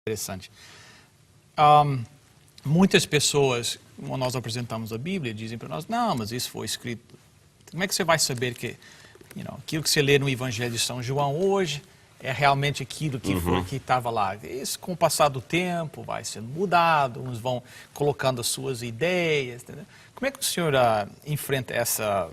Interessante. Muitas pessoas, quando nós apresentamos a Bíblia, dizem para nós, não, mas isso foi escrito... Como é que você vai saber que aquilo que você lê no Evangelho de São João hoje é realmente aquilo que estava lá? Isso, com o passar do tempo, vai sendo mudado, uns vão colocando as suas ideias. Entendeu? Como é que o senhor enfrenta essa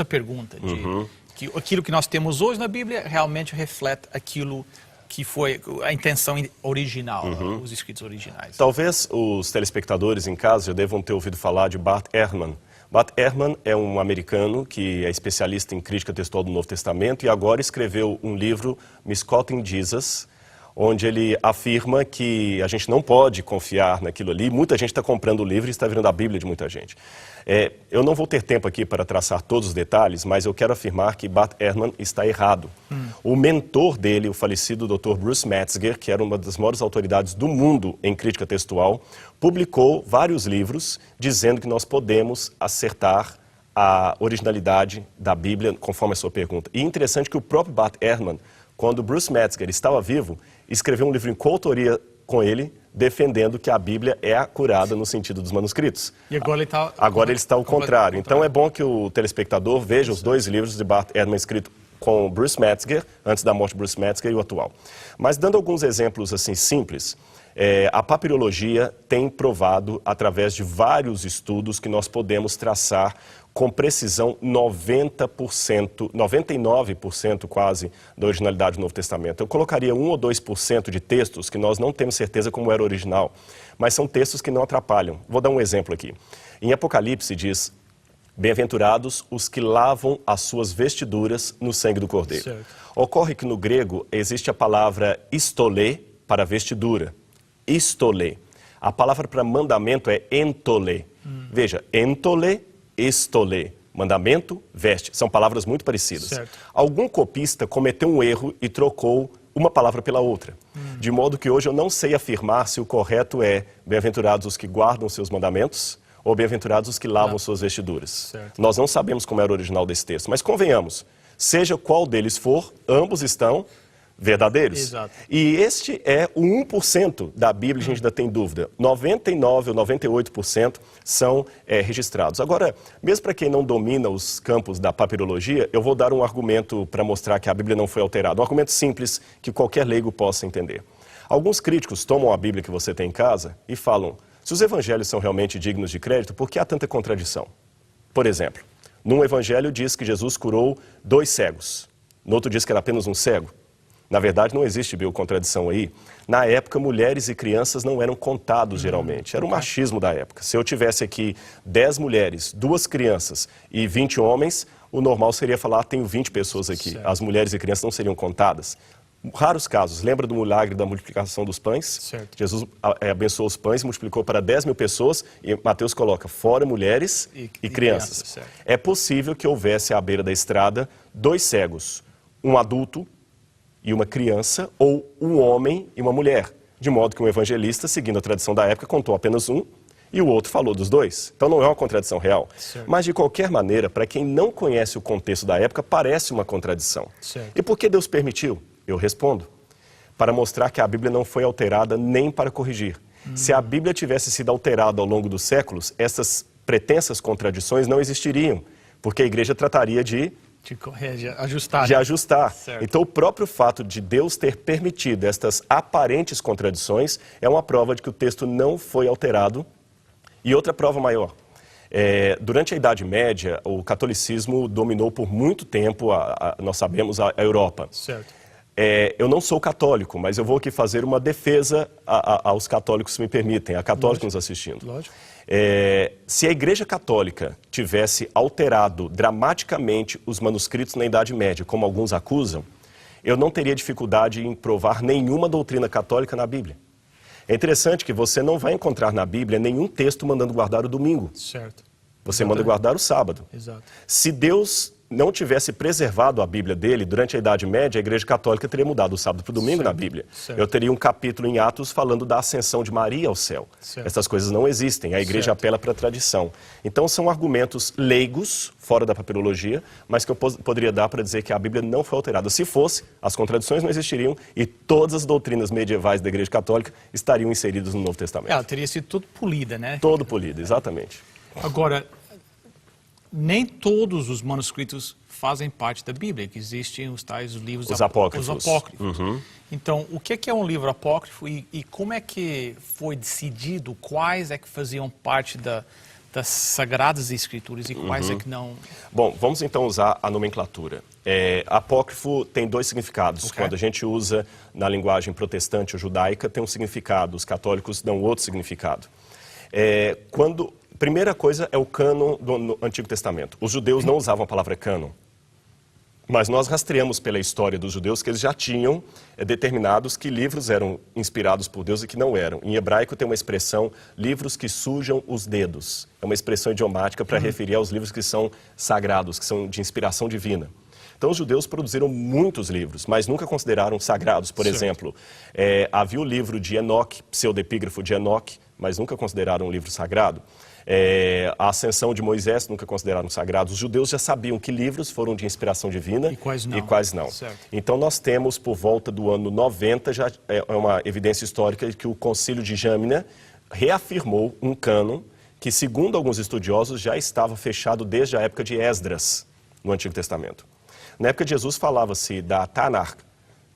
pergunta de que aquilo que nós temos hoje na Bíblia realmente reflete aquilo que foi a intenção original, os escritos originais? Talvez os telespectadores em casa já devam ter ouvido falar de Bart Ehrman. Bart Ehrman é um americano que é especialista em crítica textual do Novo Testamento e agora escreveu um livro, Misquoting Jesus, onde ele afirma que a gente não pode confiar naquilo ali. Muita gente está comprando o livro e está virando a Bíblia de muita gente. Eu não vou ter tempo aqui para traçar todos os detalhes, mas eu quero afirmar que Bart Ehrman está errado. O mentor dele, o falecido Dr. Bruce Metzger, que era uma das maiores autoridades do mundo em crítica textual, publicou vários livros dizendo que nós podemos acertar a originalidade da Bíblia, conforme a sua pergunta. E é interessante que o próprio Bart Ehrman, quando Bruce Metzger estava vivo, escreveu um livro em coautoria com ele, defendendo que a Bíblia é acurada no sentido dos manuscritos. E agora ele está ao contrário. Então é bom que o telespectador veja os dois livros de Bart Ehrman escrito com Bruce Metzger, antes da morte de Bruce Metzger, e o atual. Mas dando alguns exemplos assim simples, a papirologia tem provado, através de vários estudos, que nós podemos traçar com precisão 90%, 99% quase, da originalidade do Novo Testamento. Eu colocaria 1 ou 2% de textos que nós não temos certeza como era original, mas são textos que não atrapalham. Vou dar um exemplo aqui. Em Apocalipse diz, bem-aventurados os que lavam as suas vestiduras no sangue do Cordeiro. Certo. Ocorre que no grego existe a palavra istolê para vestidura. Istolê. A palavra para mandamento é entolê. Veja, entolê, estolê. Mandamento, veste. São palavras muito parecidas. Certo. Algum copista cometeu um erro e trocou uma palavra pela outra. De modo que hoje eu não sei afirmar se o correto é bem-aventurados os que guardam seus mandamentos ou bem-aventurados os que lavam suas vestiduras. Certo. Nós não sabemos como era o original desse texto, mas convenhamos, seja qual deles for, ambos estão verdadeiros. Exato. E este é o 1% da Bíblia, a gente ainda tem dúvida. 99% ou 98% são registrados. Agora, mesmo para quem não domina os campos da papirologia, eu vou dar um argumento para mostrar que a Bíblia não foi alterada. Um argumento simples que qualquer leigo possa entender. Alguns críticos tomam a Bíblia que você tem em casa e falam, se os evangelhos são realmente dignos de crédito, por que há tanta contradição? Por exemplo, num evangelho diz que Jesus curou 2 cegos. No outro diz que era apenas um cego. Na verdade, não existe biocontradição aí. Na época, mulheres e crianças não eram contados geralmente. Era o machismo da época. Se eu tivesse aqui 10 mulheres, 2 crianças e 20 homens, o normal seria falar, tenho 20 pessoas aqui. Certo. As mulheres e crianças não seriam contadas. Raros casos. Lembra do milagre da multiplicação dos pães? Certo. Jesus abençoou os pães e multiplicou para 10 mil pessoas e Mateus coloca fora mulheres e crianças. Certo. É possível que houvesse à beira da estrada 2 cegos, um adulto e uma criança, ou um homem e uma mulher. De modo que um evangelista, seguindo a tradição da época, contou apenas um e o outro falou dos 2. Então não é uma contradição real. Certo. Mas de qualquer maneira, para quem não conhece o contexto da época, parece uma contradição. Certo. E por que Deus permitiu? Eu respondo. Para mostrar que a Bíblia não foi alterada nem para corrigir. Se a Bíblia tivesse sido alterada ao longo dos séculos, essas pretensas contradições não existiriam, porque a igreja trataria de ajustar. Certo. Então, o próprio fato de Deus ter permitido estas aparentes contradições é uma prova de que o texto não foi alterado. E outra prova maior. Durante a Idade Média, o catolicismo dominou por muito tempo, nós sabemos, a Europa. Certo. Eu não sou católico, mas eu vou aqui fazer uma defesa aos católicos, se me permitem, a católicos nos assistindo. Lógico. Se a Igreja Católica tivesse alterado dramaticamente os manuscritos na Idade Média, como alguns acusam, eu não teria dificuldade em provar nenhuma doutrina católica na Bíblia. É interessante que você não vai encontrar na Bíblia nenhum texto mandando guardar o domingo. Certo. Você manda guardar o sábado. Exato. Se Deus não tivesse preservado a Bíblia dele, durante a Idade Média, a Igreja Católica teria mudado o sábado para o domingo na Bíblia. Certo. Eu teria um capítulo em Atos falando da ascensão de Maria ao céu. Certo. Essas coisas não existem, a Igreja Certo. apela para a tradição. Então são argumentos leigos, fora da papirologia, mas que eu poderia dar para dizer que a Bíblia não foi alterada. Se fosse, as contradições não existiriam e todas as doutrinas medievais da Igreja Católica estariam inseridas no Novo Testamento. Ela teria sido tudo polida, né? Todo polido, exatamente. Agora, nem todos os manuscritos fazem parte da Bíblia, que existem os tais livros Os apócrifos. Os apócrifos. Então, o que é um livro apócrifo e como é que foi decidido quais é que faziam parte das Sagradas Escrituras e quais é que não? Bom, vamos então usar a nomenclatura. Apócrifo tem dois significados. Ok. Quando a gente usa na linguagem protestante ou judaica, tem um significado. Os católicos dão outro significado. Primeira coisa é o cânon do Antigo Testamento. Os judeus não usavam a palavra cânon. Mas nós rastreamos pela história dos judeus que eles já tinham determinados que livros eram inspirados por Deus e que não eram. Em hebraico tem uma expressão, livros que sujam os dedos. É uma expressão idiomática para referir aos livros que são sagrados, que são de inspiração divina. Então os judeus produziram muitos livros, mas nunca consideraram sagrados. Por exemplo, havia o livro de Enoque, pseudepígrafo de Enoque, mas nunca consideraram um livro sagrado. A ascensão de Moisés nunca consideraram sagrados. Os judeus já sabiam que livros foram de inspiração divina e quais não. Certo. Então nós temos, por volta do ano 90, já é uma evidência histórica de que o Concílio de Jâmina reafirmou um cânon que, segundo alguns estudiosos, já estava fechado desde a época de Esdras, no Antigo Testamento. Na época de Jesus falava-se da Tanar.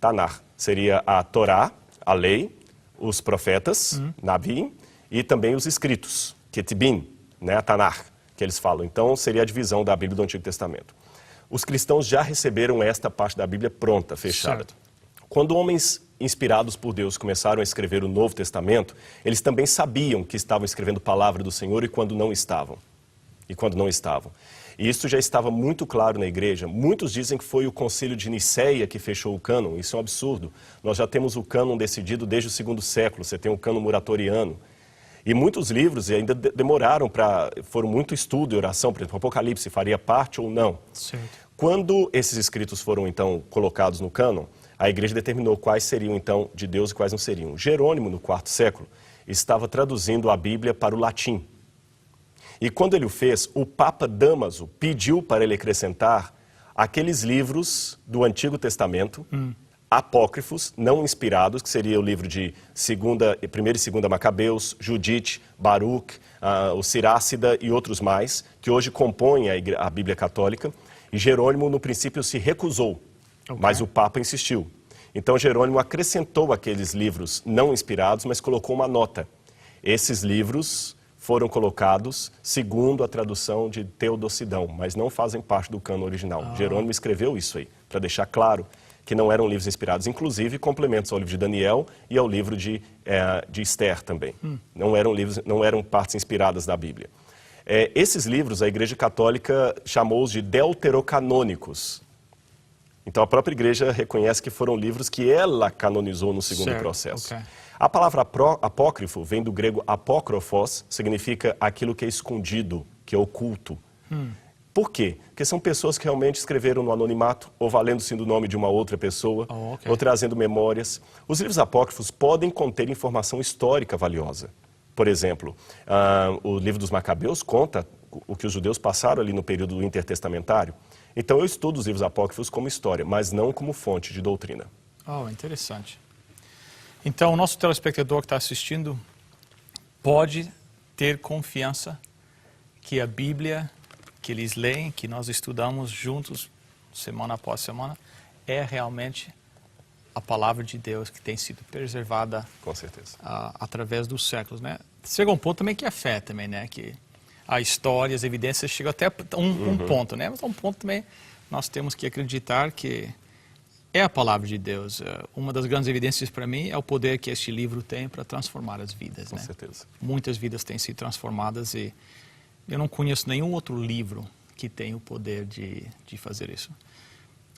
Tanar seria a Torá, a lei, os profetas, Nabi, e também os escritos. Ketibim, né, a Tanar, que eles falam. Então, seria a divisão da Bíblia do Antigo Testamento. Os cristãos já receberam esta parte da Bíblia pronta, fechada. Certo. Quando homens inspirados por Deus começaram a escrever o Novo Testamento, eles também sabiam que estavam escrevendo a palavra do Senhor e quando não estavam. E isso já estava muito claro na igreja. Muitos dizem que foi o Concílio de Nicéia que fechou o cânon. Isso é um absurdo. Nós já temos o cânon decidido desde o segundo século. Você tem o cânon muratoriano. E muitos livros ainda demoraram foram muito estudo e oração, por exemplo, o Apocalipse faria parte ou não. Certo. Quando esses escritos foram então colocados no cânon, a igreja determinou quais seriam então de Deus e quais não seriam. Jerônimo, no IV século, estava traduzindo a Bíblia para o latim. E quando ele o fez, o Papa Dámaso pediu para ele acrescentar aqueles livros do Antigo Testamento, apócrifos, não inspirados, que seria o livro de 1ª e 2ª Macabeus, Judite, Baruch, o Sirácida e outros mais, que hoje compõem a Bíblia Católica. E Jerônimo, no princípio, se recusou, mas o Papa insistiu. Então, Jerônimo acrescentou aqueles livros não inspirados, mas colocou uma nota. Esses livros foram colocados segundo a tradução de Teodosidão, mas não fazem parte do cânon original. Jerônimo escreveu isso aí, para deixar claro que não eram livros inspirados, inclusive complementos ao livro de Daniel e ao livro de Esther também. Não eram partes inspiradas da Bíblia. Esses livros, a Igreja Católica chamou-os de deuterocanônicos. Então, a própria Igreja reconhece que foram livros que ela canonizou no segundo processo. Okay. A palavra apócrifo vem do grego apókrofos, significa aquilo que é escondido, que é oculto. Por quê? Porque são pessoas que realmente escreveram no anonimato, ou valendo-se do nome de uma outra pessoa, ou trazendo memórias. Os livros apócrifos podem conter informação histórica valiosa. Por exemplo, o livro dos Macabeus conta o que os judeus passaram ali no período intertestamentário. Então eu estudo os livros apócrifos como história, mas não como fonte de doutrina. Interessante. Então o nosso telespectador que está assistindo pode ter confiança que a Bíblia que eles leem, que nós estudamos juntos, semana após semana, é realmente a palavra de Deus que tem sido preservada. Com certeza. Através dos séculos, né? Chega um ponto também que é fé também, né? Que a história, as evidências chegam até um ponto, né? Mas a um ponto também nós temos que acreditar que é a palavra de Deus. Uma das grandes evidências para mim é o poder que este livro tem para transformar as vidas, né? Com certeza. Muitas vidas têm sido transformadas e eu não conheço nenhum outro livro que tenha o poder de fazer isso.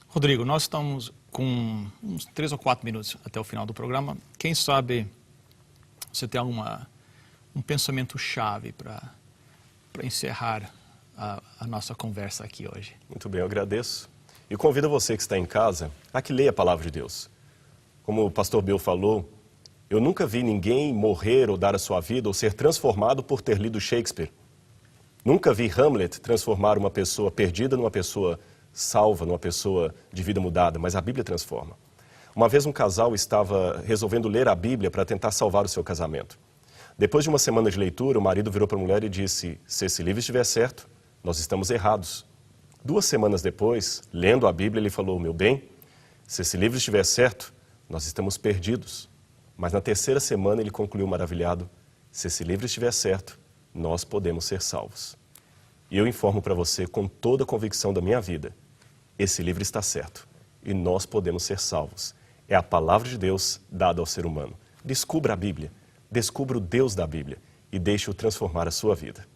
Rodrigo, nós estamos com uns 3 ou 4 minutos até o final do programa. Quem sabe você tem um pensamento chave para encerrar a nossa conversa aqui hoje. Muito bem, eu agradeço. E convido você que está em casa a que leia a palavra de Deus. Como o pastor Bill falou, eu nunca vi ninguém morrer ou dar a sua vida ou ser transformado por ter lido Shakespeare. Nunca vi Hamlet transformar uma pessoa perdida numa pessoa salva, numa pessoa de vida mudada, mas a Bíblia transforma. Uma vez um casal estava resolvendo ler a Bíblia para tentar salvar o seu casamento. Depois de uma semana de leitura, o marido virou para a mulher e disse: se esse livro estiver certo, nós estamos errados. 2 semanas depois, lendo a Bíblia, ele falou: meu bem, se esse livro estiver certo, nós estamos perdidos. Mas na 3ª semana ele concluiu maravilhado: se esse livro estiver certo, nós podemos ser salvos. E eu informo para você com toda a convicção da minha vida, esse livro está certo e nós podemos ser salvos. É a palavra de Deus dada ao ser humano. Descubra a Bíblia, descubra o Deus da Bíblia e deixe-o transformar a sua vida.